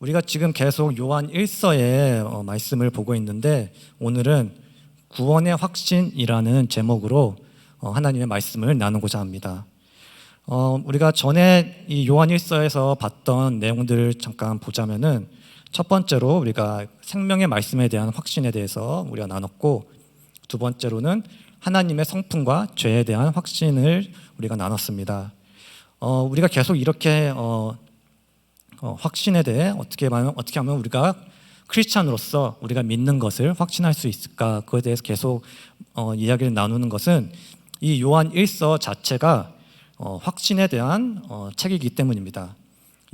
우리가 지금 계속 요한 1서의 말씀을 보고 있는데 오늘은 구원의 확신이라는 제목으로 하나님의 말씀을 나누고자 합니다. 우리가 전에 이 요한 1서에서 봤던 내용들을 잠깐 보자면은 첫 번째로 우리가 생명의 말씀에 대한 확신에 대해서 우리가 나눴고, 두 번째로는 하나님의 성품과 죄에 대한 확신을 우리가 나눴습니다. 우리가 계속 이렇게 확신에 대해 어떻게 하면 우리가 크리스찬으로서 우리가 믿는 것을 확신할 수 있을까, 그에 대해서 계속 이야기를 나누는 것은 이 요한 1서 자체가 확신에 대한 책이기 때문입니다.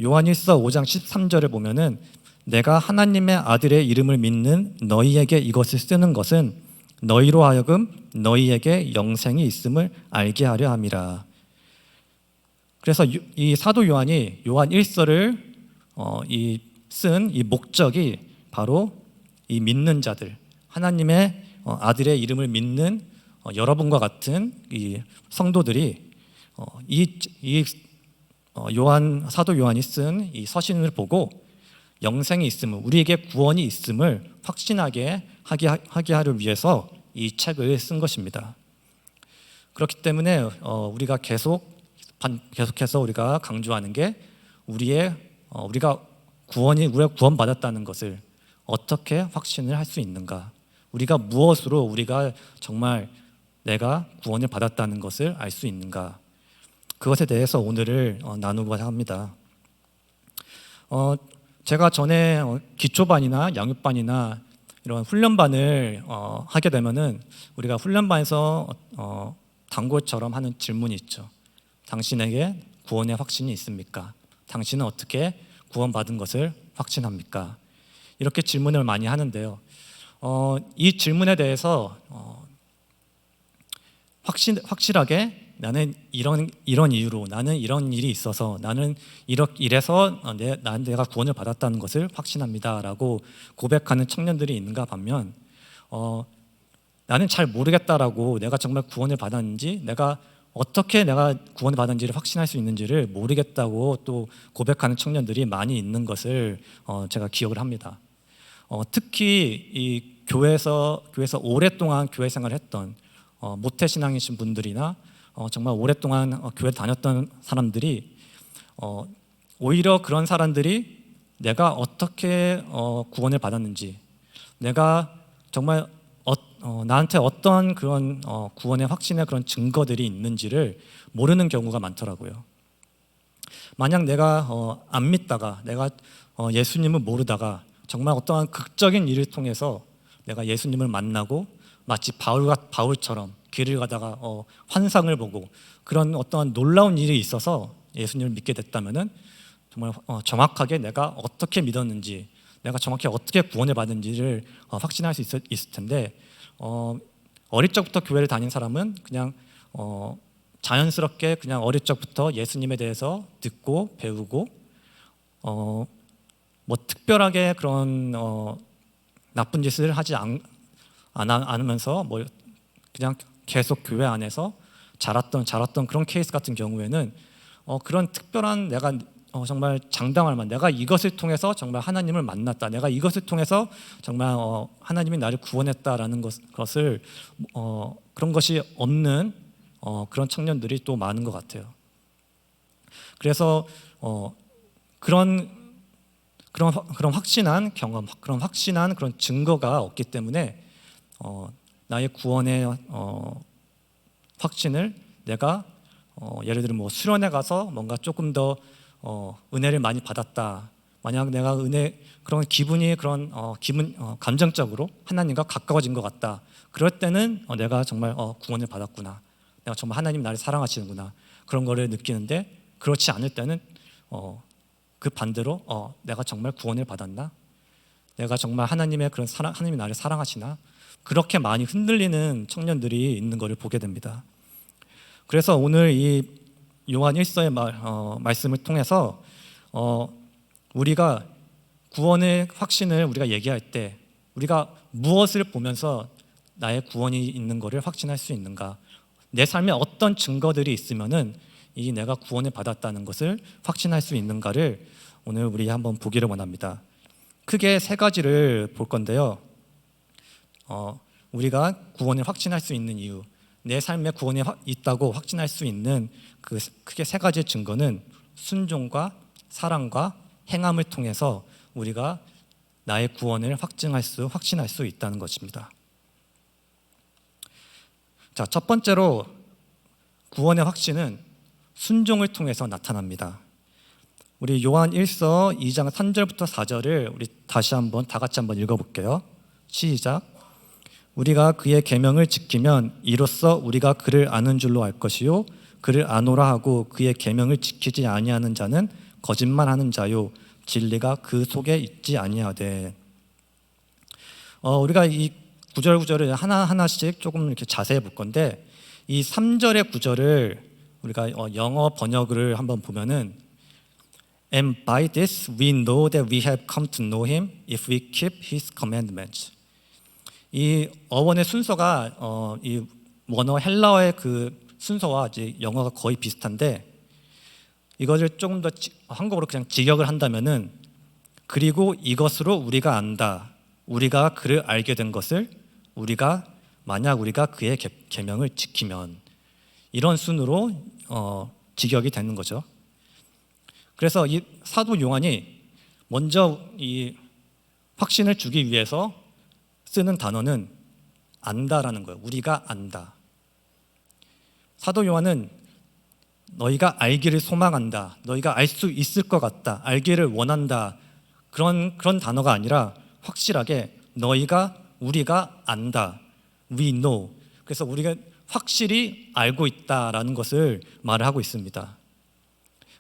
요한 1서 5장 13절을 보면은 내가 하나님의 아들의 이름을 믿는 너희에게 이것을 쓰는 것은 너희로 하여금 너희에게 영생이 있음을 알게 하려 함이라. 그래서 이 사도 요한이 요한 1서를 쓴 이 목적이 바로 이 믿는 자들, 하나님의 아들의 이름을 믿는 여러분과 같은 이 성도들이 사도 요한이 쓴 이 서신을 보고 영생이 있음을, 우리에게 구원이 있음을 확신하게 하게 하기 위해서 이 책을 쓴 것입니다. 그렇기 때문에 우리가 계속해서 우리가 강조하는 게 우리가 구원받았다는 것을 어떻게 확신을 할 수 있는가, 우리가 무엇으로 우리가 정말 내가 구원을 받았다는 것을 알 수 있는가, 그것에 대해서 오늘을 나누고자 합니다. 제가 전에 기초반이나 양육반이나 이런 훈련반을 하게 되면은 우리가 훈련반에서 단골처럼 하는 질문이 있죠. 당신에게 구원의 확신이 있습니까? 당신은 어떻게 구원받은 것을 확신합니까? 이렇게 질문을 많이 하는데요. 이 질문에 대해서 확실하게 나는 이런 이유로, 나는 이런 일이 있어서, 나는 이래서 내가 구원을 받았다는 것을 확신합니다라고 고백하는 청년들이 있는가 반면, 나는 잘 모르겠다라고, 내가 정말 구원을 받았는지, 어떻게 내가 구원을 받았는지를 확신할 수 있는지를 모르겠다고 또 고백하는 청년들이 많이 있는 것을 제가 기억을 합니다. 특히 이 교회에서 오랫동안 교회 생활을 했던 모태신앙이신 분들이나 정말 오랫동안 교회 다녔던 사람들이 오히려 그런 사람들이 내가 어떻게 구원을 받았는지, 내가 정말 나한테 어떤 그런 구원의 확신의 그런 증거들이 있는지를 모르는 경우가 많더라고요. 만약 내가 안 믿다가, 내가 예수님을 모르다가 정말 어떠한 극적인 일을 통해서 내가 예수님을 만나고 마치 바울처럼 길을 가다가 환상을 보고 그런 어떠한 놀라운 일이 있어서 예수님을 믿게 됐다면은 정말 정확하게 내가 어떻게 믿었는지, 내가 정확히 어떻게 구원을 받은지를 확신할 수 있을 텐데, 어릴 적부터 교회를 다닌 사람은 그냥 자연스럽게 그냥 어릴 적부터 예수님에 대해서 듣고 배우고 뭐 특별하게 그런 나쁜 짓을 하지 않으면서 뭐 그냥 계속 교회 안에서 자랐던 그런 케이스 같은 경우에는 그런 특별한 내가 정말 장담할 만, 내가 이것을 통해서 정말 하나님을 만났다, 내가 이것을 통해서 정말 하나님이 나를 구원했다라는 것을 그런 것이 없는 그런 청년들이 또 많은 것 같아요. 그래서 그런 확신한 경험, 그런 확신한 그런 증거가 없기 때문에 나의 구원의 확신을 내가 예를 들면 뭐 수련회 가서 뭔가 조금 더 은혜를 많이 받았다, 만약 내가 그런 기분이 감정적으로 하나님과 가까워진 것 같다, 그럴 때는 내가 정말 구원을 받았구나, 내가 정말 하나님 나를 사랑하시는구나, 그런 거를 느끼는데, 그렇지 않을 때는 그 반대로 내가 정말 구원을 받았나, 내가 정말 하나님이 나를 사랑하시나, 그렇게 많이 흔들리는 청년들이 있는 것을 보게 됩니다. 그래서 오늘 이 요한 1서의 말씀을 통해서 우리가 구원의 확신을 우리가 얘기할 때 우리가 무엇을 보면서 나의 구원이 있는 것을 확신할 수 있는가, 내 삶에 어떤 증거들이 있으면은 내가 구원을 받았다는 것을 확신할 수 있는가를 오늘 우리 한번 보기를 원합니다. 크게 세 가지를 볼 건데요. 우리가 구원을 확신할 수 있는 이유, 내 삶에 구원이 있다고 확신할 수 있는 그 크게 세 가지의 증거는 순종과 사랑과 행함을 통해서 우리가 나의 구원을 확신할 수 있다는 것입니다. 자, 첫 번째로 구원의 확신은 순종을 통해서 나타납니다. 우리 요한 1서 2장 3절부터 4절을 우리 다시 한번 다 같이 한번 읽어볼게요. 시작. 우리가 그의 계명을 지키면 이로써 우리가 그를 아는 줄로 알 것이요 그를 아노라 하고 그의 계명을 지키지 아니하는 자는 거짓말하는 자요 진리가 그 속에 있지 아니하되. 우리가 이 구절을 하나하나씩 조금 이렇게 자세히 볼 건데, 이 3절의 구절을 우리가 영어 번역을 한번 보면은 And by this we know that we have come to know him if we keep his commandments. 이 어원의 순서가 이 원어 헬라어의 그 순서와 이제 영어가 거의 비슷한데, 이것을 조금 더 한국어로 그냥 직역을 한다면은 그리고 이것으로 우리가 안다. 우리가 그를 알게 된 것을 만약 우리가 그의 계명을 지키면, 이런 순으로 직역이 되는 거죠. 그래서 이 사도 요한이 먼저 이 확신을 주기 위해서 쓰는 단어는 안다라는 거예요. 우리가 안다. 사도 요한은 너희가 알기를 소망한다, 너희가 알 수 있을 것 같다, 알기를 원한다, 그런 단어가 아니라 확실하게 우리가 안다, we know. 그래서 우리가 확실히 알고 있다라는 것을 말을 하고 있습니다.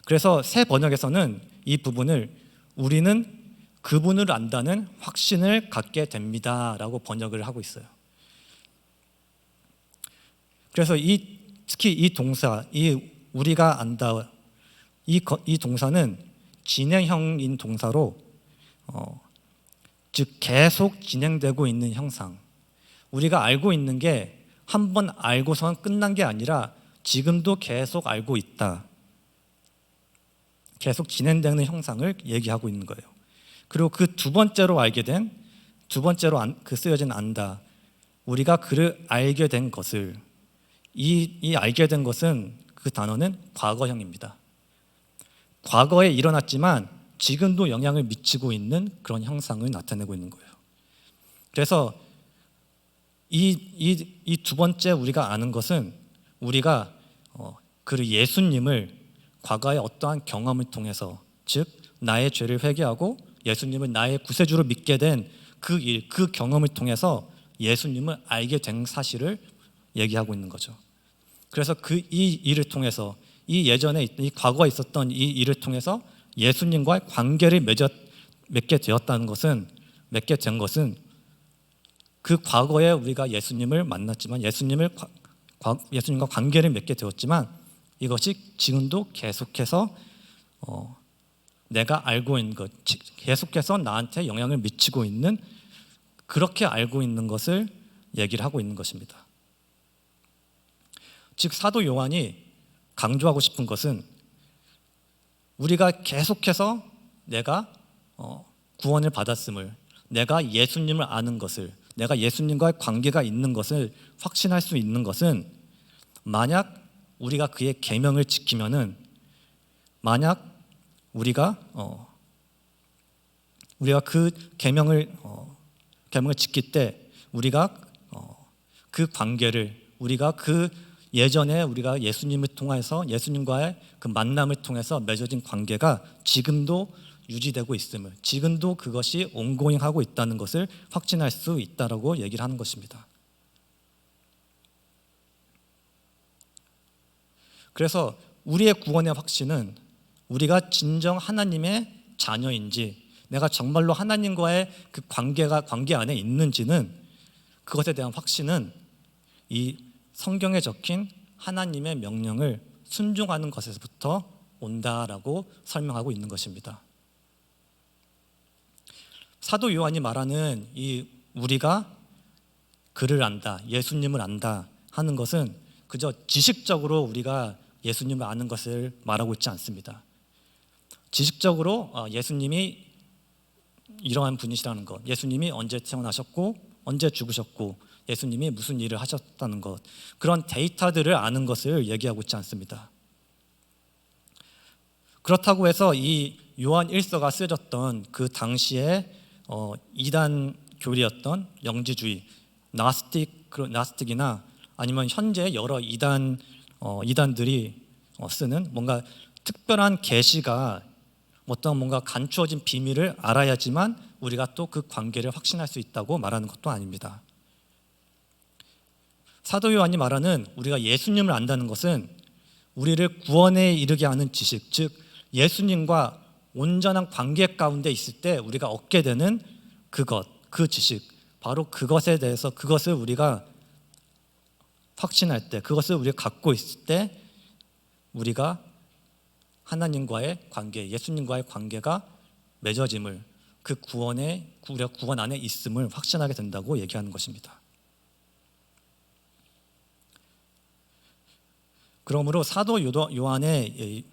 그래서 새 번역에서는 이 부분을 우리는 그분을 안다는 확신을 갖게 됩니다라고 번역을 하고 있어요. 그래서 특히 이 동사, 이 우리가 안다, 이 동사는 진행형인 동사로 즉 계속 진행되고 있는 형상. 우리가 알고 있는 게 한 번 알고선 끝난 게 아니라 지금도 계속 알고 있다, 계속 진행되는 형상을 얘기하고 있는 거예요. 그리고 그 두 번째로 쓰여진 안다, 우리가 그를 알게 된 것을, 이 알게 된 것은, 그 단어는 과거형입니다. 과거에 일어났지만 지금도 영향을 미치고 있는 그런 형상을 나타내고 있는 거예요. 그래서 이 두 번째 우리가 아는 것은, 우리가 그 예수님을 과거의 어떠한 경험을 통해서, 즉 나의 죄를 회개하고 예수님을 나의 구세주로 믿게 된 그 경험을 통해서 예수님을 알게 된 사실을 얘기하고 있는 거죠. 그래서 이 일을 통해서, 이 과거에 있었던 이 일을 통해서 예수님과의 관계를 맺게 된 것은 그 과거에 우리가 예수님을 만났지만, 예수님과 관계를 맺게 되었지만, 이것이 지금도 계속해서 내가 알고 있는 것, 계속해서 나한테 영향을 미치고 있는, 그렇게 알고 있는 것을 얘기를 하고 있는 것입니다. 즉 사도 요한이 강조하고 싶은 것은, 우리가 계속해서 내가 구원을 받았음을, 내가 예수님을 아는 것을, 내가 예수님과의 관계가 있는 것을 확신할 수 있는 것은, 만약 우리가 그의 계명을 지키면은, 만약 우리가 그 계명을 지킬 때 우리가 그 관계를, 우리가 그 예전에 우리가 예수님을 통해서, 예수님과의 그 만남을 통해서 맺어진 관계가 지금도 유지되고 있음을, 지금도 그것이 온고잉하고 있다는 것을 확신할 수 있다라고 얘기를 하는 것입니다. 그래서 우리의 구원의 확신은, 우리가 진정 하나님의 자녀인지, 내가 정말로 하나님과의 그 관계 안에 있는지는, 그것에 대한 확신은 이 성경에 적힌 하나님의 명령을 순종하는 것에서부터 온다라고 설명하고 있는 것입니다. 사도 요한이 말하는 이 우리가 그를 안다, 예수님을 안다 하는 것은 그저 지식적으로 우리가 예수님을 아는 것을 말하고 있지 않습니다. 지식적으로 예수님이 이러한 분이시라는 것, 예수님이 언제 태어나셨고 언제 죽으셨고 예수님이 무슨 일을 하셨다는 것, 그런 데이터들을 아는 것을 얘기하고 있지 않습니다. 그렇다고 해서 이 요한 1서가 쓰여졌던 그 당시에 이단 교리였던 영지주의, 나스틱이나 아니면 현재 여러 이단들이 쓰는 뭔가 특별한 계시가 어떤 뭔가 감추어진 비밀을 알아야지만 우리가 또 그 관계를 확신할 수 있다고 말하는 것도 아닙니다. 사도 요한이 말하는 우리가 예수님을 안다는 것은 우리를 구원에 이르게 하는 지식, 즉 예수님과 온전한 관계 가운데 있을 때 우리가 얻게 되는 그것, 그 지식, 바로 그것에 대해서 그것을 우리가 확신할 때, 그것을 우리가 갖고 있을 때 우리가 하나님과의 관계, 예수님과의 관계가 맺어짐을, 그 구원 안에 있음을 확신하게 된다고 얘기하는 것입니다. 그러므로 사도 요한의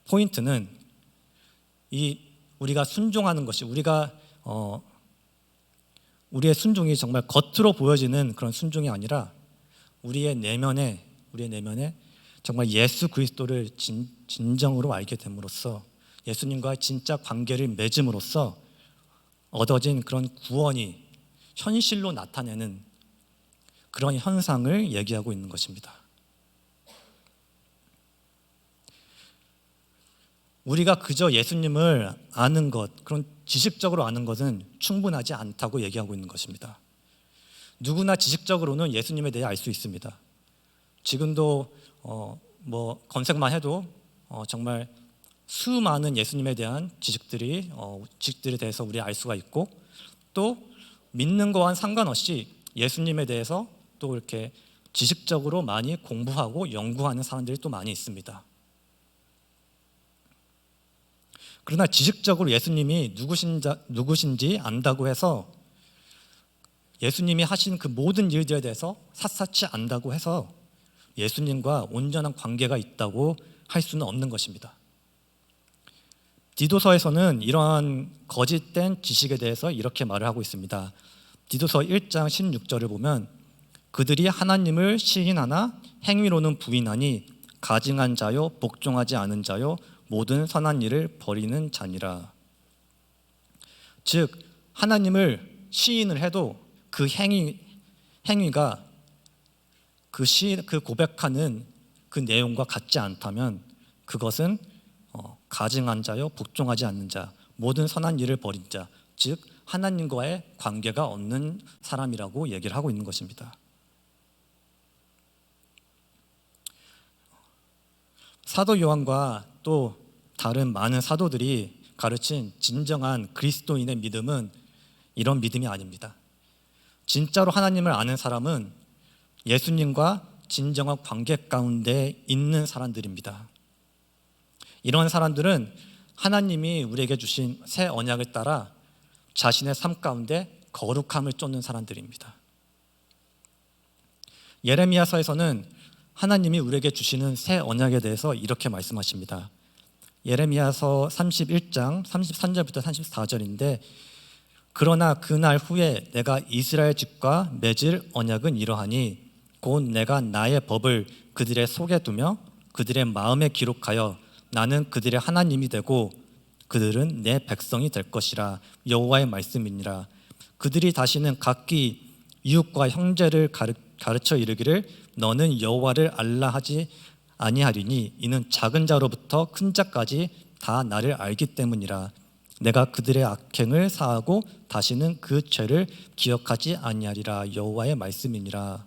포인트는 우리가 순종하는 것이, 우리의 순종이 정말 겉으로 보여지는 그런 순종이 아니라 우리의 내면에 정말 예수 그리스도를 진정으로 알게 됨으로써, 예수님과의 진짜 관계를 맺음으로써 얻어진 그런 구원이 현실로 나타내는 그런 현상을 얘기하고 있는 것입니다. 우리가 그저 예수님을 아는 것, 그런 지식적으로 아는 것은 충분하지 않다고 얘기하고 있는 것입니다. 누구나 지식적으로는 예수님에 대해 알 수 있습니다. 지금도 검색만 해도 정말 수많은 예수님에 대한 지식들에 대해서 우리 알 수가 있고, 또 믿는 거와는 상관없이 예수님에 대해서 또 이렇게 지식적으로 많이 공부하고 연구하는 사람들이 또 많이 있습니다. 그러나 지식적으로 예수님이 누구신지 안다고 해서, 예수님이 하신 그 모든 일들에 대해서 샅샅이 안다고 해서 예수님과 온전한 관계가 있다고 할 수는 없는 것입니다. 디도서에서는 이러한 거짓된 지식에 대해서 이렇게 말을 하고 있습니다. 디도서 1장 16절을 보면 그들이 하나님을 시인하나 행위로는 부인하니 가증한 자요 복종하지 않은 자요 모든 선한 일을 버리는 자니라. 즉 하나님을 시인을 해도 그 행위가 그 고백하는 그 내용과 같지 않다면 그것은 가증한 자요 복종하지 않는 자, 모든 선한 일을 버린 자, 즉 하나님과의 관계가 없는 사람이라고 얘기를 하고 있는 것입니다. 사도 요한과 또 다른 많은 사도들이 가르친 진정한 그리스도인의 믿음은 이런 믿음이 아닙니다. 진짜로 하나님을 아는 사람은 예수님과 진정한 관계 가운데 있는 사람들입니다. 이런 사람들은 하나님이 우리에게 주신 새 언약을 따라 자신의 삶 가운데 거룩함을 쫓는 사람들입니다. 예레미야서에서는 하나님이 우리에게 주시는 새 언약에 대해서 이렇게 말씀하십니다. 예레미야서 31장 33절부터 34절인데, 그러나 그날 후에 내가 이스라엘 집과 맺을 언약은 이러하니 곧 내가 나의 법을 그들의 속에 두며 그들의 마음에 기록하여 나는 그들의 하나님이 되고 그들은 내 백성이 될 것이라. 여호와의 말씀이니라. 그들이 다시는 각기 이웃과 형제를 가르쳐 이르기를 너는 여호와를 알라 하지 아니하리니 이는 작은 자로부터 큰 자까지 다 나를 알기 때문이라. 내가 그들의 악행을 사하고 다시는 그 죄를 기억하지 아니하리라. 여호와의 말씀이니라.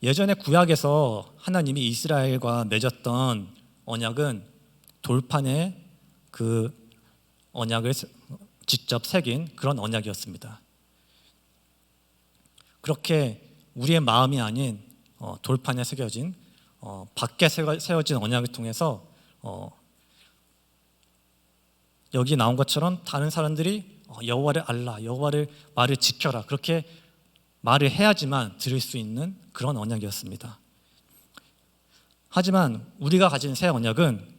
예전에 구약에서 하나님이 이스라엘과 맺었던 언약은 돌판에 그 언약을 직접 새긴 그런 언약이었습니다. 그렇게 우리의 마음이 아닌 돌판에 새겨진 밖에 세워진 언약을 통해서 여기 나온 것처럼 다른 사람들이 여호와를 알라, 여호와를 말을 지켜라, 그렇게 말을 해야지만 들을 수 있는 그런 언약이었습니다. 하지만 우리가 가진 새 언약은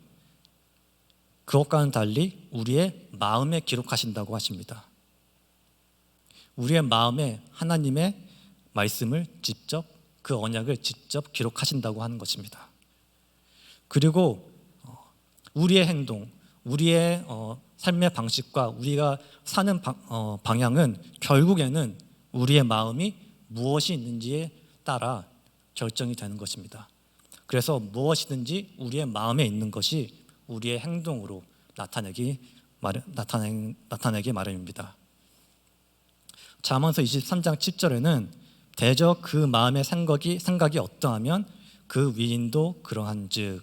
그것과는 달리 우리의 마음에 기록하신다고 하십니다. 우리의 마음에 하나님의 말씀을 직접, 그 언약을 직접 기록하신다고 하는 것입니다. 그리고 우리의 행동, 우리의 삶의 방식과 우리가 사는 방향은 결국에는 우리의 마음이 무엇이 있는지에 따라 결정이 되는 것입니다. 그래서 무엇이든지 우리의 마음에 있는 것이 우리의 행동으로 나타내기 마련입니다. 잠언서 23장 7절에는 대저 그 마음의 생각이 어떠하면 그 위인도 그러한즉,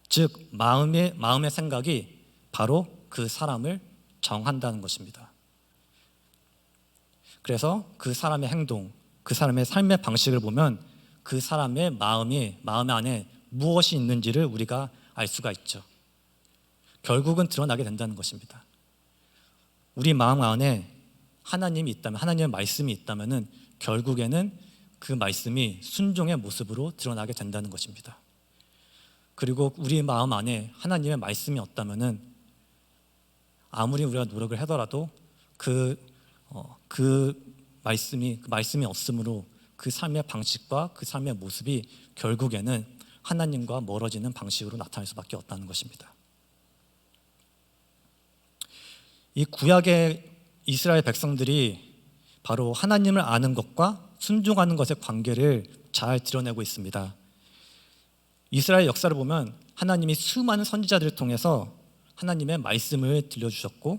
즉 마음의 생각이 바로 그 사람을 정한다는 것입니다. 그래서 그 사람의 행동, 그 사람의 삶의 방식을 보면 그 사람의 마음 안에 무엇이 있는지를 우리가 알 수가 있죠. 결국은 드러나게 된다는 것입니다. 우리 마음 안에 하나님이 있다면, 하나님의 말씀이 있다면 결국에는 그 말씀이 순종의 모습으로 드러나게 된다는 것입니다. 그리고 우리 마음 안에 하나님의 말씀이 없다면 아무리 우리가 노력을 하더라도 그 말씀이 없으므로 그 삶의 방식과 그 삶의 모습이 결국에는 하나님과 멀어지는 방식으로 나타날 수밖에 없다는 것입니다. 이 구약의 이스라엘 백성들이 바로 하나님을 아는 것과 순종하는 것의 관계를 잘 드러내고 있습니다. 이스라엘 역사를 보면 하나님이 수많은 선지자들을 통해서 하나님의 말씀을 들려주셨고,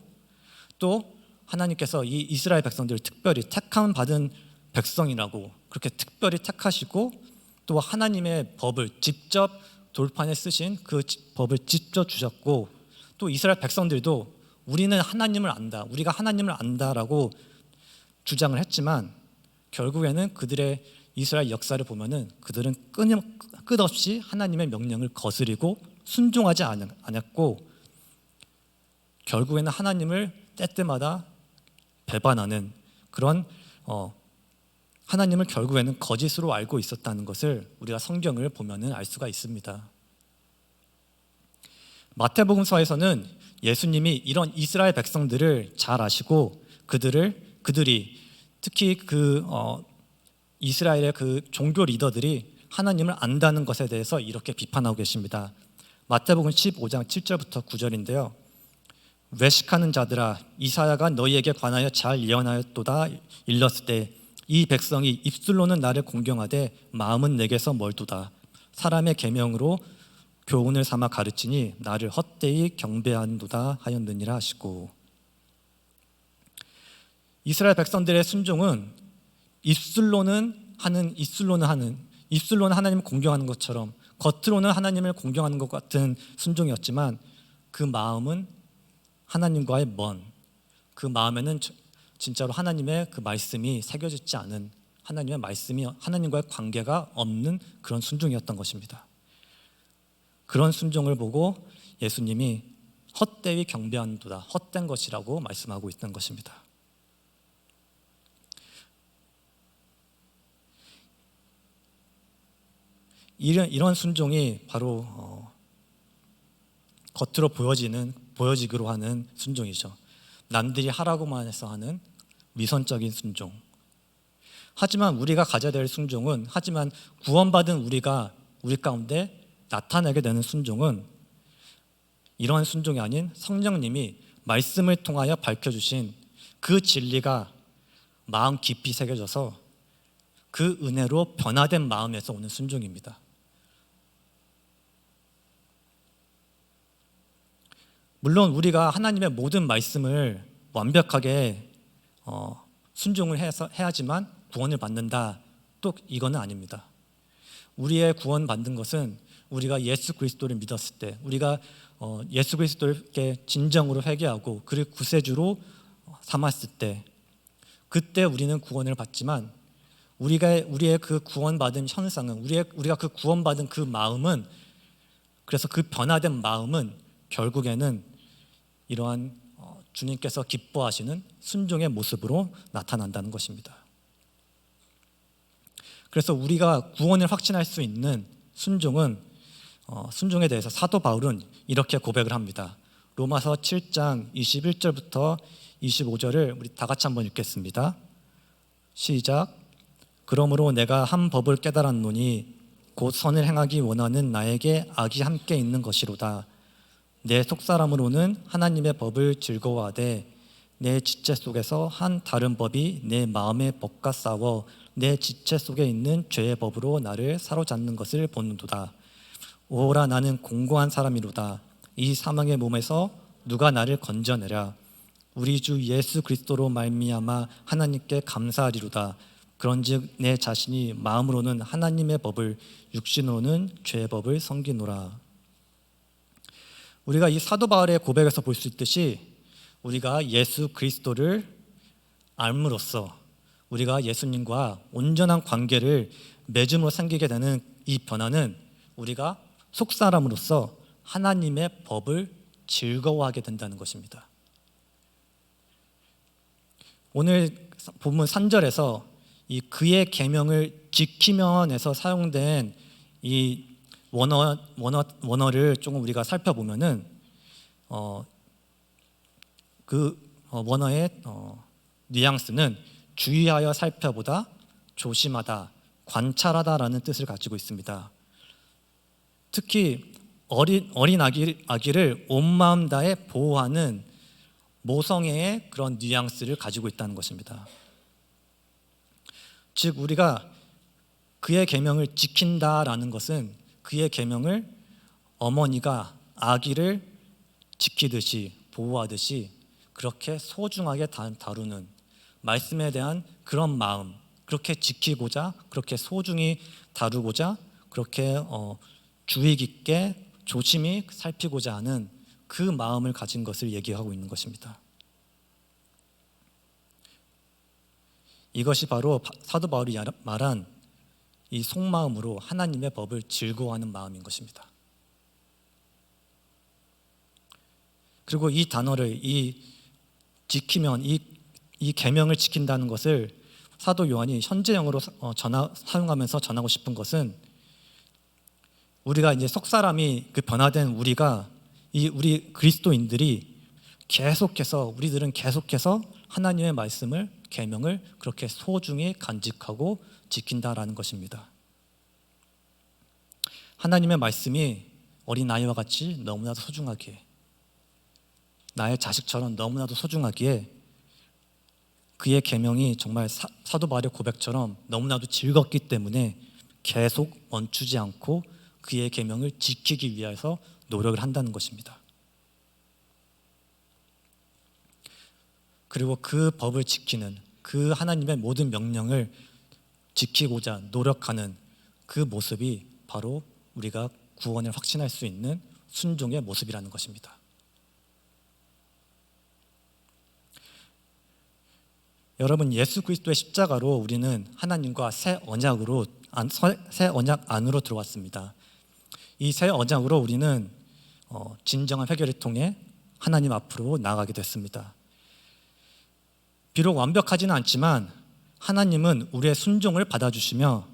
또 하나님께서 이 이스라엘 백성들을 특별히 택함 받은 백성이라고 그렇게 특별히 택하시고, 또 하나님의 법을 직접 돌판에 쓰신 그 법을 직접 주셨고, 또 이스라엘 백성들도 우리는 하나님을 안다, 우리가 하나님을 안다라고 주장을 했지만 결국에는 그들의 이스라엘 역사를 보면은 그들은 끝없이 하나님의 명령을 거스리고 순종하지 않았고, 결국에는 하나님을 때때마다 배반하는 그런 하나님을 결국에는 거짓으로 알고 있었다는 것을 우리가 성경을 보면은 알 수가 있습니다. 마태복음서에서는 예수님이 이런 이스라엘 백성들을 잘 아시고 그들이 특히 이스라엘의 그 종교 리더들이 하나님을 안다는 것에 대해서 이렇게 비판하고 계십니다. 마태복음 15장 7절부터 9절인데요. 외식하는 자들아, 이사야가 너희에게 관하여 잘 예언하였도다. 일렀을 때 이 백성이 입술로는 나를 공경하되 마음은 내게서 멀도다. 사람의 계명으로 교훈을 삼아 가르치니 나를 헛되이 경배한도다 하였느니라 하시고, 이스라엘 백성들의 순종은 입술로는 하나님을 공경하는 것처럼, 겉으로는 하나님을 공경하는 것 같은 순종이었지만 그 마음은 하나님과의 그 마음에는 진짜로 하나님의 그 말씀이 새겨지지 않은, 하나님의 말씀이 하나님과의 관계가 없는 그런 순종이었던 것입니다. 그런 순종을 보고 예수님이 헛되이 경배한도다, 헛된 것이라고 말씀하고 있던 것입니다. 이런 순종이 바로 겉으로 보여지기로 하는 순종이죠. 남들이 하라고만 해서 하는 위선적인 순종. 하지만 우리가 가져야 될 순종은, 하지만 구원받은 우리 가운데 나타내게 되는 순종은 이러한 순종이 아닌 성령님이 말씀을 통하여 밝혀주신 그 진리가 마음 깊이 새겨져서 그 은혜로 변화된 마음에서 오는 순종입니다. 물론 우리가 하나님의 모든 말씀을 완벽하게 순종을 해야지만 구원을 받는다, 또 이거는 아닙니다. 우리의 구원 받는 것은 우리가 예수 그리스도를 믿었을 때, 우리가 예수 그리스도를 진정으로 회개하고 그를 구세주로 삼았을 때, 그때 우리는 구원을 받지만 우리의 그 구원받은 현상은, 우리가 그 구원받은 그 마음은, 그래서 그 변화된 마음은 결국에는 이러한 주님께서 기뻐하시는 순종의 모습으로 나타난다는 것입니다. 그래서 우리가 구원을 확신할 수 있는 순종은 순종에 대해서 사도 바울은 이렇게 고백을 합니다. 로마서 7장 21절부터 25절을 우리 다 같이 한번 읽겠습니다. 시작. 그러므로 내가 한 법을 깨달았노니 곧 선을 행하기 원하는 나에게 악이 함께 있는 것이로다. 내 속사람으로는 하나님의 법을 즐거워하되 내 지체 속에서 한 다른 법이 내 마음의 법과 싸워 내 지체 속에 있는 죄의 법으로 나를 사로잡는 것을 보는도다. 오라 나는 공고한 사람이로다. 이 사망의 몸에서 누가 나를 건져내랴. 우리 주 예수 그리스도로 말미암아 하나님께 감사하리로다. 그런즉 내 자신이 마음으로는 하나님의 법을 육신으로는 죄의 법을 섬기노라. 우리가 이 사도 바울의 고백에서 볼 수 있듯이 우리가 예수 그리스도를 알므로써 우리가 예수님과 온전한 관계를 맺음으로 생기게 되는 이 변화는 우리가 속사람으로서 하나님의 법을 즐거워하게 된다는 것입니다. 오늘 본문 3절에서 이 그의 계명을 지키면에서 사용된 이 원어를 조금 우리가 살펴보면은 원어의 뉘앙스는 주의하여 살펴보다, 조심하다, 관찰하다라는 뜻을 가지고 있습니다. 특히 어린 아기를 온 마음 다해 보호하는 모성애의 그런 뉘앙스를 가지고 있다는 것입니다. 즉 우리가 그의 계명을 지킨다라는 것은 그의 계명을 어머니가 아기를 지키듯이 보호하듯이 그렇게 소중하게 다루는 말씀에 대한 그런 마음, 그렇게 지키고자, 그렇게 소중히 다루고자, 그렇게 주의 깊게 조심히 살피고자 하는 그 마음을 가진 것을 얘기하고 있는 것입니다. 이것이 바로 사도 바울이 말한 이 속마음으로 하나님의 법을 즐거워하는 마음인 것입니다. 그리고 이 단어를 지키면 이 계명을 지킨다는 것을 사도 요한이 현재형으로 사용하면서 전하고 싶은 것은 우리가 이제 속사람이 변화된 우리가 우리 그리스도인들이 우리들은 계속해서 하나님의 말씀을 계명을 그렇게 소중히 간직하고 지킨다라는 것입니다. 하나님의 말씀이 어린아이와 같이 너무나도 소중하기에, 나의 자식처럼 너무나도 소중하기에 그의 계명이 정말 사도 바울의 고백처럼 너무나도 즐겁기 때문에 계속 멈추지 않고 그의 계명을 지키기 위해서 노력을 한다는 것입니다. 그리고 그 법을 지키는 그 하나님의 모든 명령을 지키고자 노력하는 그 모습이 바로 우리가 구원을 확신할 수 있는 순종의 모습이라는 것입니다. 여러분, 예수 그리스도의 십자가로 우리는 하나님과 새 언약 안으로 들어왔습니다. 이 새 언약으로 우리는 진정한 회개를 통해 하나님 앞으로 나아가게 됐습니다. 비록 완벽하지는 않지만 하나님은 우리의 순종을 받아주시며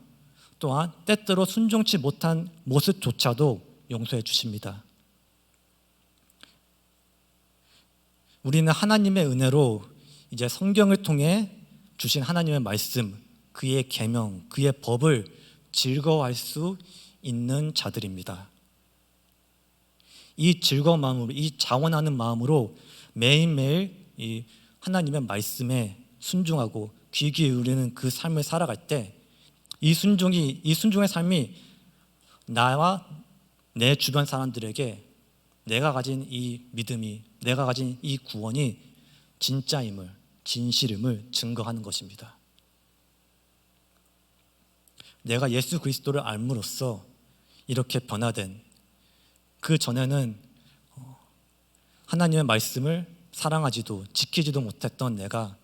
또한 때때로 순종치 못한 모습조차도 용서해 주십니다. 우리는 하나님의 은혜로 이제 성경을 통해 주신 하나님의 말씀, 그의 계명, 그의 법을 즐거워할 수 있는 자들입니다. 이 즐거운 마음으로, 이 자원하는 마음으로 매일매일 이 하나님의 말씀에 순종하고 귀 기울이는 그 삶을 살아갈 때 이 순종의 삶이 나와 내 주변 사람들에게 내가 가진 이 믿음이, 내가 가진 이 구원이 진짜임을, 진실임을 증거하는 것입니다. 내가 예수 그리스도를 알므로써 이렇게 변화된, 그 전에는 하나님의 말씀을 사랑하지도 지키지도 못했던 내가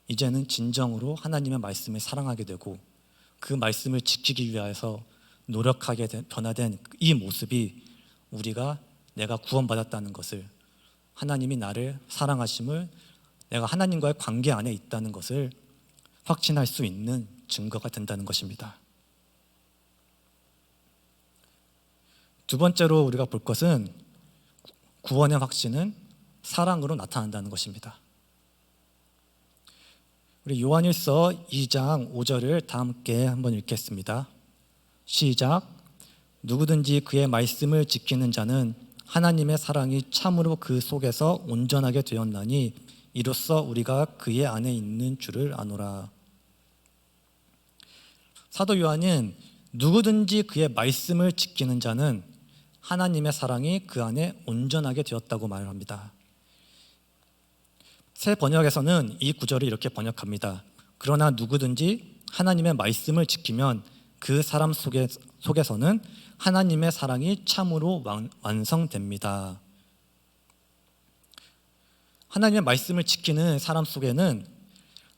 이제는 진정으로 하나님의 말씀을 사랑하게 되고 그 말씀을 지키기 위해서 노력하게 변화된 이 모습이 내가 구원받았다는 것을, 하나님이 나를 사랑하심을, 내가 하나님과의 관계 안에 있다는 것을 확신할 수 있는 증거가 된다는 것입니다. 두 번째로 우리가 볼 것은 구원의 확신은 사랑으로 나타난다는 것입니다. 우리 요한일서 2장 5절을 다 함께 한번 읽겠습니다. 시작. 누구든지 그의 말씀을 지키는 자는 하나님의 사랑이 참으로 그 속에서 온전하게 되었나니 이로써 우리가 그의 안에 있는 줄을 아노라. 사도 요한은 누구든지 그의 말씀을 지키는 자는 하나님의 사랑이 그 안에 온전하게 되었다고 말합니다. 새 번역에서는 이 구절을 이렇게 번역합니다. 그러나 누구든지 하나님의 말씀을 지키면 그 사람 속에서는 하나님의 사랑이 참으로 완성됩니다. 하나님의 말씀을 지키는 사람 속에는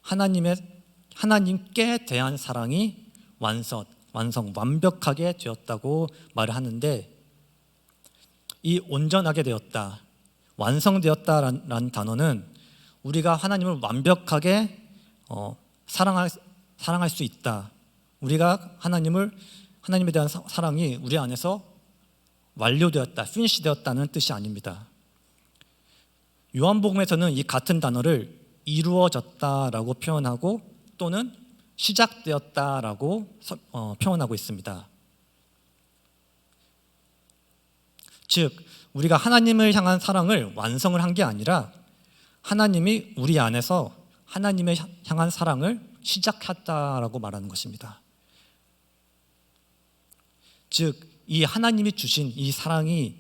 하나님께 대한 사랑이 완벽하게 되었다고 말을 하는데, 이 온전하게 되었다, 완성되었다라는 단어는 우리가 하나님을 완벽하게 사랑할 수 있다, 우리가 하나님에 대한 사랑이 우리 안에서 완료되었다, 피니시 되었다는 뜻이 아닙니다. 요한복음에서는 이 같은 단어를 이루어졌다라고 표현하고 또는 시작되었다라고 표현하고 있습니다. 즉, 우리가 하나님을 향한 사랑을 완성을 한 게 아니라 하나님이 우리 안에서 하나님을 향한 사랑을 시작했다라고 말하는 것입니다. 즉, 이 하나님이 주신 이 사랑이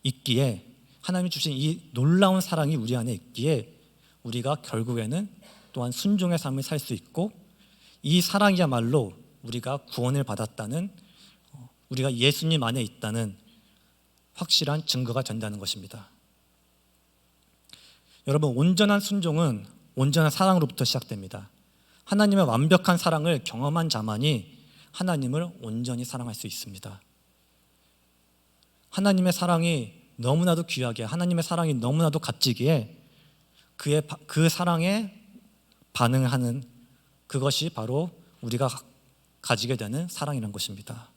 있기에, 하나님이 주신 이 놀라운 사랑이 우리 안에 있기에 우리가 결국에는 또한 순종의 삶을 살 수 있고, 이 사랑이야말로 우리가 구원을 받았다는, 우리가 예수님 안에 있다는 확실한 증거가 된다는 것입니다. 여러분, 온전한 순종은 온전한 사랑으로부터 시작됩니다. 하나님의 완벽한 사랑을 경험한 자만이 하나님을 온전히 사랑할 수 있습니다. 하나님의 사랑이 너무나도 귀하게, 하나님의 사랑이 너무나도 값지기에 그 사랑에 반응하는 그것이 바로 우리가 가지게 되는 사랑이라는 것입니다.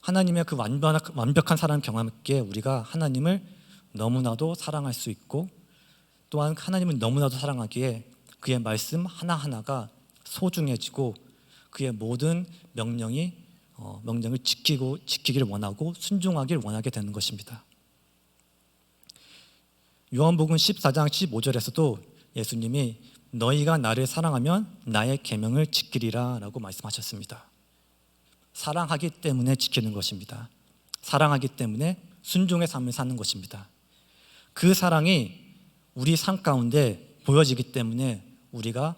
하나님의 그 완벽한 사랑을 경험했기에 우리가 하나님을 너무나도 사랑할 수 있고, 또한 하나님을 너무나도 사랑하기에 그의 말씀 하나하나가 소중해지고 그의 모든 명령을 지키기를 원하고 순종하기를 원하게 되는 것입니다. 요한복음 14장 15절에서도 예수님이 너희가 나를 사랑하면 나의 계명을 지키리라 라고 말씀하셨습니다. 사랑하기 때문에 지키는 것입니다. 사랑하기 때문에 순종의 삶을 사는 것입니다. 그 사랑이 우리 삶 가운데 보여지기 때문에 우리가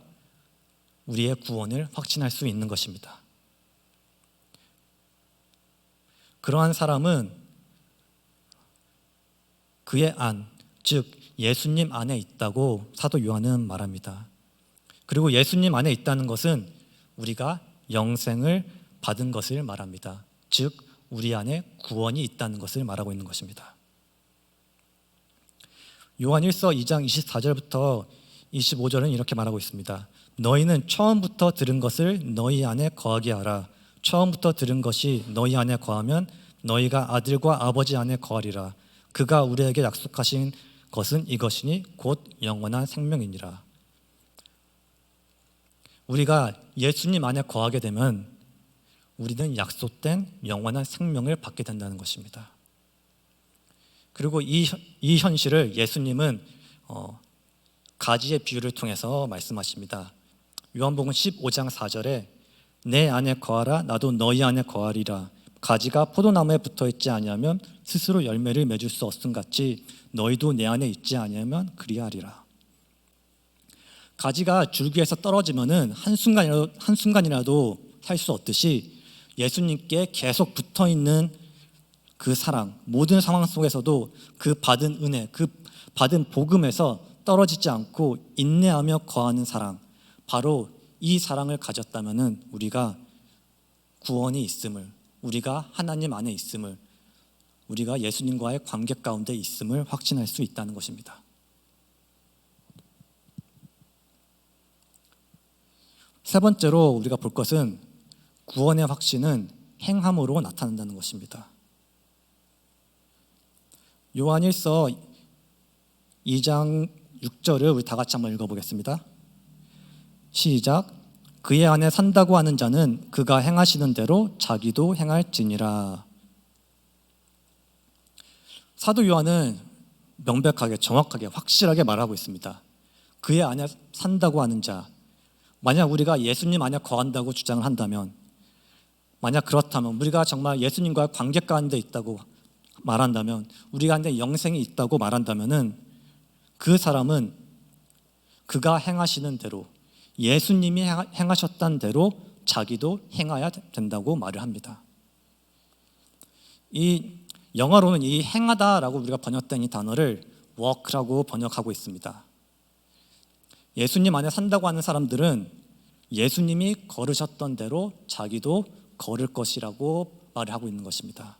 우리의 구원을 확신할 수 있는 것입니다. 그러한 사람은 그의 안, 즉 예수님 안에 있다고 사도 요한은 말합니다. 그리고 예수님 안에 있다는 것은 우리가 영생을 받은 것을 말합니다. 즉 우리 안에 구원이 있다는 것을 말하고 있는 것입니다. 요한 1서 2장 24절부터 25절은 이렇게 말하고 있습니다. 너희는 처음부터 들은 것을 너희 안에 거하게 하라. 처음부터 들은 것이 너희 안에 거하면 너희가 아들과 아버지 안에 거하리라. 그가 우리에게 약속하신 것은 이것이니 곧 영원한 생명이니라. 우리가 예수님 안에 거하게 되면 우리는 약속된 영원한 생명을 받게 된다는 것입니다. 그리고 이 현실을 예수님은 가지의 비유를 통해서 말씀하십니다. 요한복음 15장 4절에 내 안에 거하라 나도 너희 안에 거하리라. 가지가 포도나무에 붙어있지 아니하면 스스로 열매를 맺을 수 없음 같이 너희도 내 안에 있지 아니하면 그리하리라. 가지가 줄기에서 떨어지면은 한순간이라도 살 수 없듯이 예수님께 계속 붙어있는 그 사랑, 모든 상황 속에서도 그 받은 은혜, 그 받은 복음에서 떨어지지 않고 인내하며 거하는 사랑, 바로 이 사랑을 가졌다면은 우리가 구원이 있음을, 우리가 하나님 안에 있음을, 우리가 예수님과의 관계 가운데 있음을 확신할 수 있다는 것입니다. 세 번째로 우리가 볼 것은 구원의 확신은 행함으로 나타난다는 것입니다. 요한 1서 2장 6절을 우리 다 같이 한번 읽어보겠습니다. 시작. 그의 안에 산다고 하는 자는 그가 행하시는 대로 자기도 행할지니라. 사도 요한은 명백하게 정확하게 확실하게 말하고 있습니다. 그의 안에 산다고 하는 자, 만약 우리가 예수님 안에 거한다고 주장을 한다면, 만약 그렇다면 우리가 정말 예수님과의 관계 가운데 있다고 말한다면, 우리 가운데 영생이 있다고 말한다면은 그 사람은 그가 행하시는 대로, 예수님이 행하셨던 대로 자기도 행해야 된다고 말을 합니다. 이 영어로는 이 행하다라고 우리가 번역된 이 단어를 walk라고 번역하고 있습니다. 예수님 안에 산다고 하는 사람들은 예수님이 걸으셨던 대로 자기도 걸을 것이라고 말을 하고 있는 것입니다.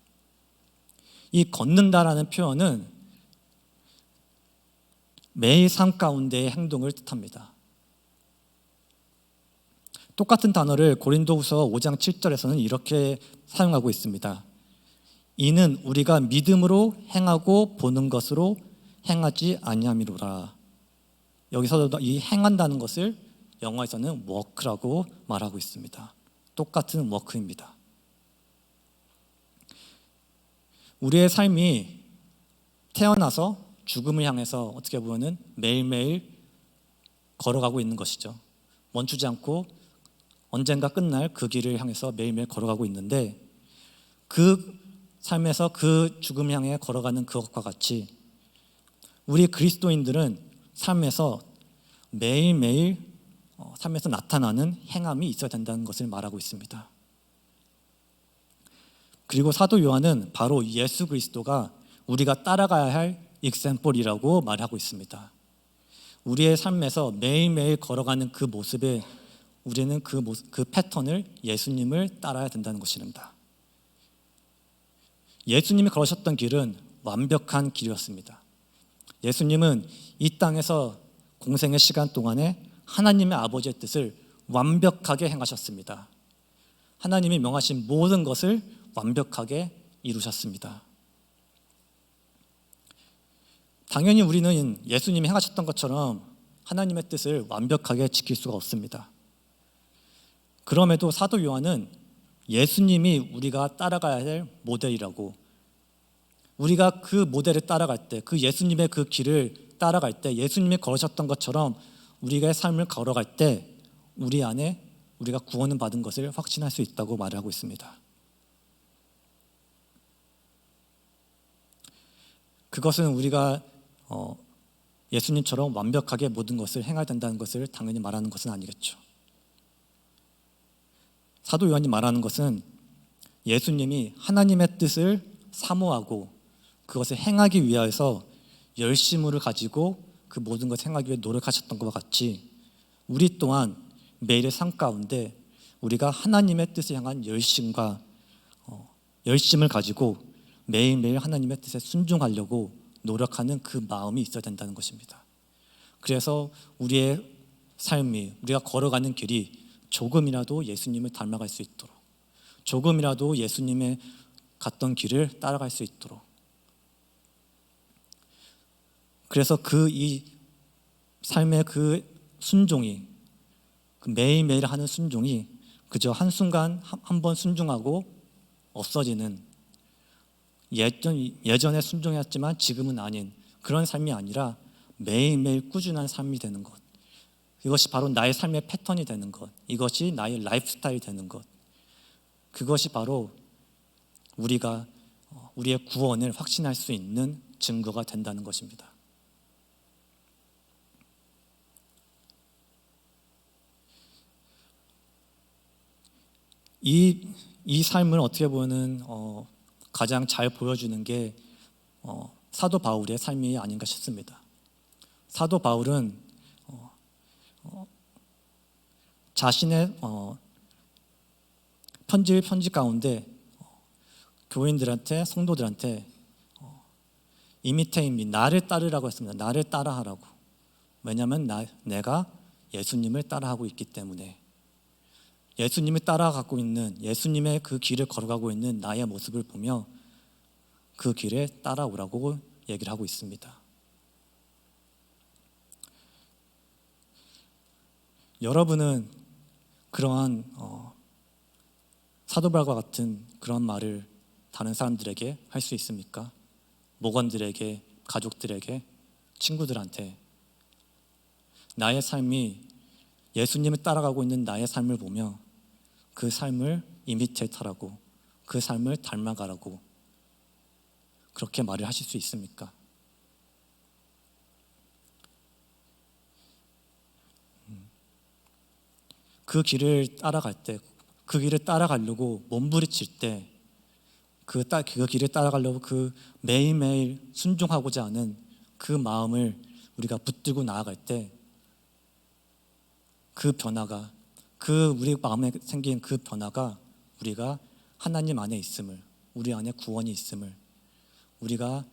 이 걷는다라는 표현은 매일 삶 가운데의 행동을 뜻합니다. 똑같은 단어를 고린도후서 5장 7절에서는 이렇게 사용하고 있습니다. 이는 우리가 믿음으로 행하고 보는 것으로 행하지 아니함이로라. 여기서도 이 행한다는 것을 영어에서는 work라고 말하고 있습니다. 똑같은 work입니다. 우리의 삶이 태어나서 죽음을 향해서 어떻게 보면 매일매일 걸어가고 있는 것이죠. 멈추지 않고 언젠가 끝날 그 길을 향해서 매일매일 걸어가고 있는데, 그 삶에서 그 죽음 향해 걸어가는 그것과 같이 우리 그리스도인들은 삶에서 매일매일 삶에서 나타나는 행함이 있어야 된다는 것을 말하고 있습니다. 그리고 사도 요한은 바로 예수 그리스도가 우리가 따라가야 할 example이라고 말하고 있습니다. 우리의 삶에서 매일매일 걸어가는 그 모습에 우리는 그 패턴을, 예수님을 따라야 된다는 것입니다. 예수님이 걸으셨던 길은 완벽한 길이었습니다. 예수님은 이 땅에서 공생의 시간 동안에 하나님의 아버지의 뜻을 완벽하게 행하셨습니다. 하나님이 명하신 모든 것을 완벽하게 이루셨습니다. 당연히 우리는 예수님이 행하셨던 것처럼 하나님의 뜻을 완벽하게 지킬 수가 없습니다. 그럼에도 사도 요한은 예수님이 우리가 따라가야 할 모델이라고, 우리가 그 모델을 따라갈 때, 그 예수님의 그 길을 따라갈 때, 예수님이 걸으셨던 것처럼 우리가 삶을 걸어갈 때 우리 안에 우리가 구원을 받은 것을 확신할 수 있다고 말하고 있습니다. 그것은 우리가 예수님처럼 완벽하게 모든 것을 행해야 된다는 것을 당연히 말하는 것은 아니겠죠. 사도 요한이 말하는 것은 예수님이 하나님의 뜻을 사모하고 그것을 행하기 위해서 열심을 가지고 그 모든 것을 행하기 위해 노력하셨던 것과 같이 우리 또한 매일의 삶 가운데 우리가 하나님의 뜻을 향한 열심과 열심을 가지고 매일매일 하나님의 뜻에 순종하려고 노력하는 그 마음이 있어야 된다는 것입니다. 그래서 우리의 삶이, 우리가 걸어가는 길이 조금이라도 예수님을 닮아갈 수 있도록, 조금이라도 예수님의 갔던 길을 따라갈 수 있도록, 그래서 이 삶의 그 순종이, 그 매일매일 하는 순종이 그저 한순간 한 번 순종하고 없어지는, 예전에 순종했지만 지금은 아닌 그런 삶이 아니라 매일매일 꾸준한 삶이 되는 것, 이것이 바로 나의 삶의 패턴이 되는 것, 이것이 나의 라이프스타일이 되는 것, 그것이 바로 우리가 우리의 구원을 확신할 수 있는 증거가 된다는 것입니다. 이 삶을 어떻게 보면 가장 잘 보여주는 게 사도 바울의 삶이 아닌가 싶습니다. 사도 바울은 자신의 편지 가운데 교인들한테, 성도들한테 imitate me, 나를 따르라고 했습니다. 나를 따라하라고. 왜냐하면 내가 예수님을 따라하고 있기 때문에, 예수님을 따라가고 있는, 예수님의 그 길을 걸어가고 있는 나의 모습을 보며 그 길에 따라오라고 얘기를 하고 있습니다. 여러분은 그러한 사도 바울과 같은 그런 말을 다른 사람들에게 할 수 있습니까? 목원들에게, 가족들에게, 친구들한테 나의 삶이 예수님을 따라가고 있는 나의 삶을 보며 그 삶을 이미테이트하라고, 그 삶을 닮아가라고 그렇게 말을 하실 수 있습니까? 그 길을 따라갈 때, 그 길을 따라가려고 몸부림칠 때, 그 길을 따라가려고 그 매일매일 순종하고자 하는 그 마음을 우리가 붙들고 나아갈 때, 그 변화가, 그 우리 마음에 생긴 그 변화가 우리가 하나님 안에 있음을, 우리 안에 구원이 있음을, 우리가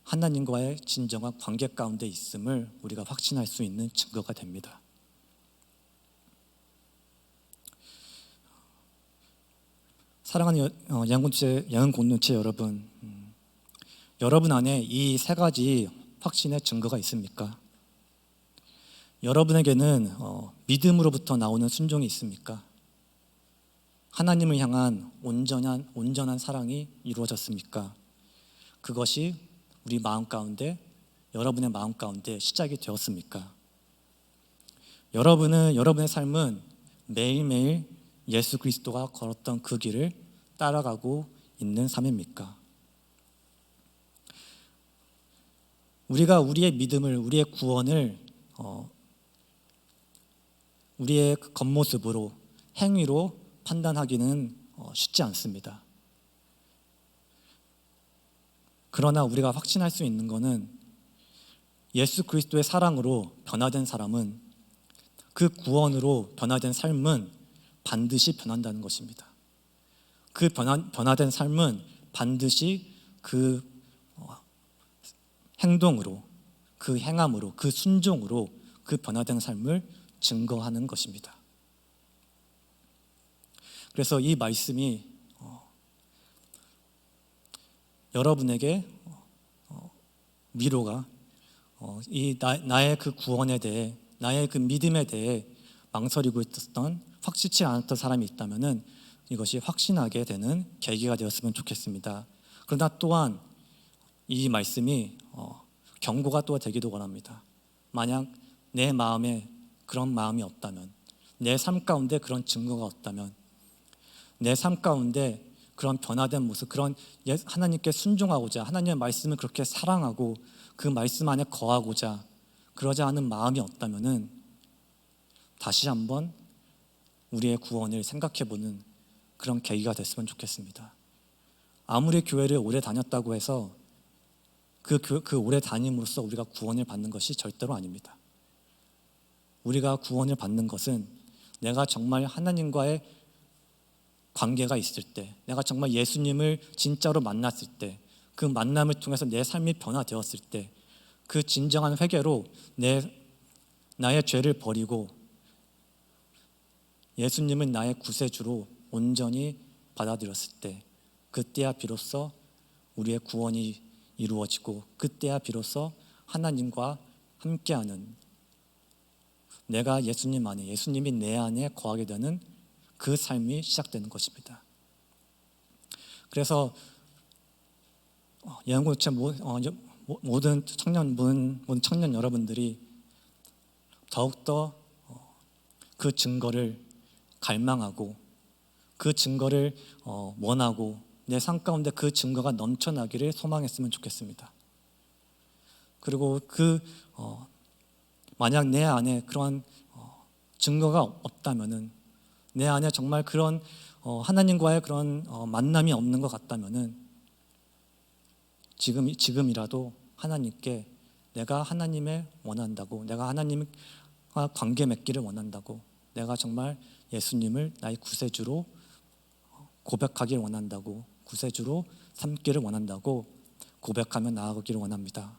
하나님과의 진정한 관계 가운데 있음을 우리가 확신할 수 있는 증거가 됩니다. 사랑하는 영혼 공동체 여러분, 여러분 안에 이 세 가지 확신의 증거가 있습니까? 여러분에게는 믿음으로부터 나오는 순종이 있습니까? 하나님을 향한 온전한 사랑이 이루어졌습니까? 그것이 우리 마음 가운데, 여러분의 마음 가운데 시작이 되었습니까? 여러분의 삶은 매일매일 예수 그리스도가 걸었던 그 길을 따라가고 있는 삶입니까? 우리가 우리의 믿음을, 우리의 구원을 우리의 겉모습으로, 행위로 판단하기는 쉽지 않습니다. 그러나 우리가 확신할 수 있는 것은 예수 그리스도의 사랑으로 변화된 사람은, 그 구원으로 변화된 삶은 반드시 변한다는 것입니다. 그 변화된 삶은 반드시 그 행동으로, 그 행함으로, 그 순종으로 그 변화된 삶을 증거하는 것입니다. 그래서 이 말씀이 여러분에게 위로가, 나의 그 구원에 대해, 나의 그 믿음에 대해 망설이고 있었던, 확실치 않았던 사람이 있다면은 이것이 확신하게 되는 계기가 되었으면 좋겠습니다. 그러나 또한 이 말씀이 경고가 또 되기도 원합니다. 만약 내 마음에 그런 마음이 없다면, 내 삶 가운데 그런 증거가 없다면, 내 삶 가운데 그런 변화된 모습, 그런 하나님께 순종하고자, 하나님의 말씀을 그렇게 사랑하고 그 말씀 안에 거하고자 그러지 않은 마음이 없다면은 다시 한번 우리의 구원을 생각해보는 그런 계기가 됐으면 좋겠습니다. 아무리 교회를 오래 다녔다고 해서 그 오래 다님으로써 우리가 구원을 받는 것이 절대로 아닙니다. 우리가 구원을 받는 것은 내가 정말 하나님과의 관계가 있을 때, 내가 정말 예수님을 진짜로 만났을 때, 그 만남을 통해서 내 삶이 변화되었을 때, 그 진정한 회개로 나의 죄를 버리고 예수님을 나의 구세주로 온전히 받아들였을 때, 그때야 비로소 우리의 구원이 이루어지고, 그때야 비로소 하나님과 함께하는, 내가 예수님 안에, 예수님이 내 안에 거하게 되는 그 삶이 시작되는 것입니다. 그래서 예언공동체 모든 청년 여러분들이 더욱더 그 증거를 갈망하고, 그 증거를 원하고, 내 삶 가운데 그 증거가 넘쳐나기를 소망했으면 좋겠습니다. 그리고 만약 내 안에 그런 증거가 없다면은, 내 안에 정말 그런 하나님과의 그런 만남이 없는 것 같다면은 지금이라도 하나님께 내가 하나님을 원한다고, 내가 하나님과 관계 맺기를 원한다고, 내가 정말 예수님을 나의 구세주로 고백하기를 원한다고, 구세주로 삼기를 원한다고 고백하며 나아가기를 원합니다.